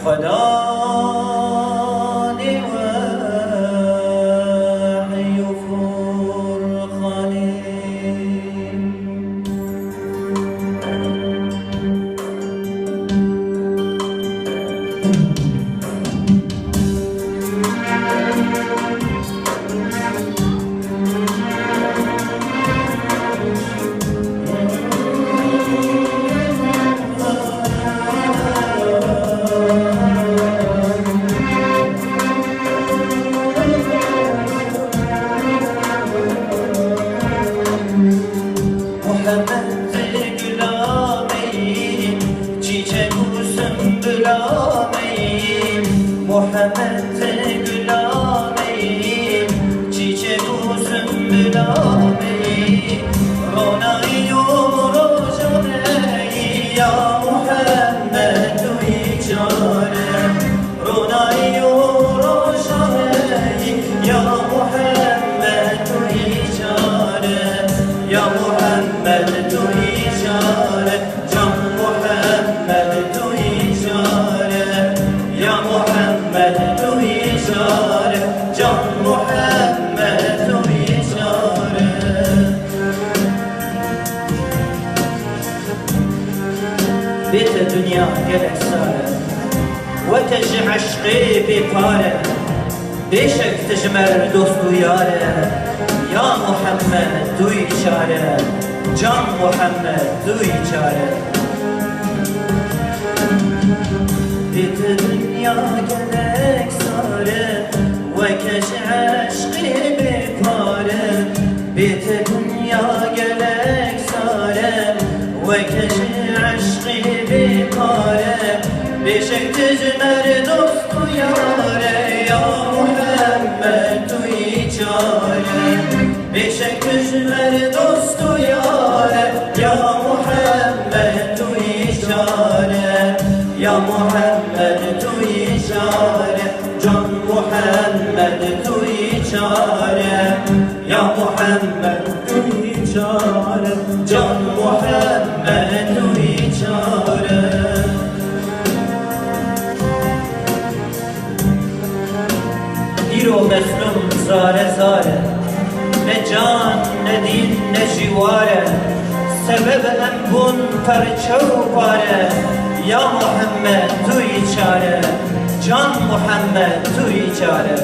خداني وحي فرخاني محمد گلامیم چیچه بوسم بلامیم رونایی و روشنایی یا محمد توی چاره رونایی و روشنایی یا محمد توی چاره یا محمد توی چاره جان محمد توی چاره یا محمد توی چاره جان محمد توی چاره بیت دنیا گلک ساره و تج عشقی بیپاره بیشک تجمر دوست و یاره یا محمد توی چاره جان محمد توی چاره بیت دنیا گلک ساره و کش عشقی بیپاره بیت دنیا گلک ساره و کش عشقی بیپاره بیشک تجمر دوست و یاره یا محمد توی چاره بیشک تجمر دوست و یاره یا محمد توی چاره یا محمد توی چاره جان محمد توی چاره یا محمد توی چاره جان محمد توی چاره دیر و مظلوم زاره زاره نه جان نه دین نه جواره سبب انبون پرچه و پاره یا محمد توی چاره جان محمد توی چاره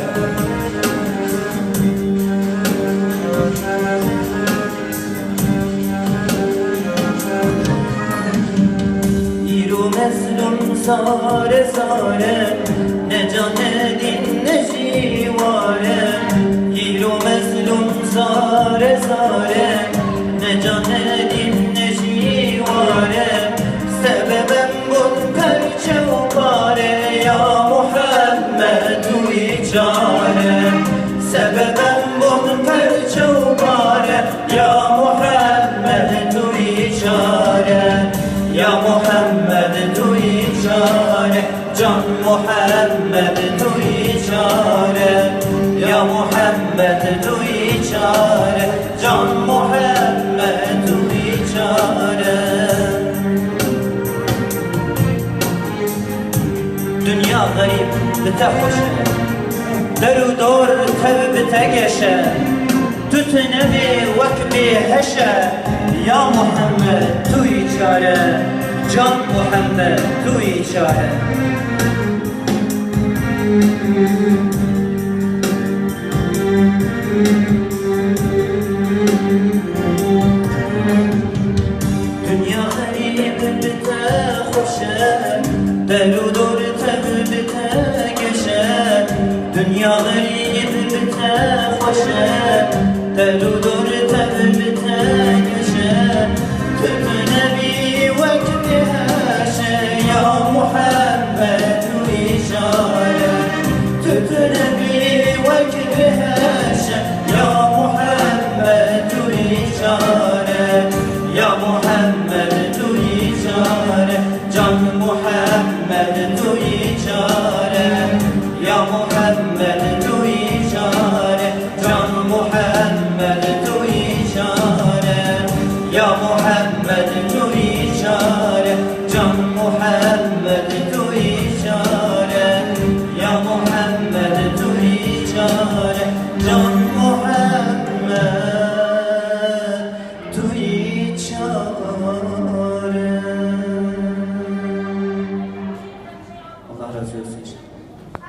دیر و مظلوم زاره زاره نه جان دین نه جیواره دیر و مظلوم زاره زاره نه جان دین نه جیواره سببم بود پرچه و پاره یا محمد توی چاره سببم بود پرچه و پاره یا محمد توی چاره یا محمد توی چاره جان محمد توی چاره یا محمد توی چاره جان محمد توی چاره دنیا غریب بتخوشه در و دور تب بتگشه توت نبی وک بیهشه یا محمد توی چاره جان محمد توی چاره دنیا غریب بتخوشه در و دور تب بتگشه دنیا غریب بتخوشه در و دور تب بتگشه تب نبی وک بهشه یا محمد توی چاره تب نبی وک بهشه یا محمد توی چاره یا محمد توی چاره جان محمد توی چاره یا محمد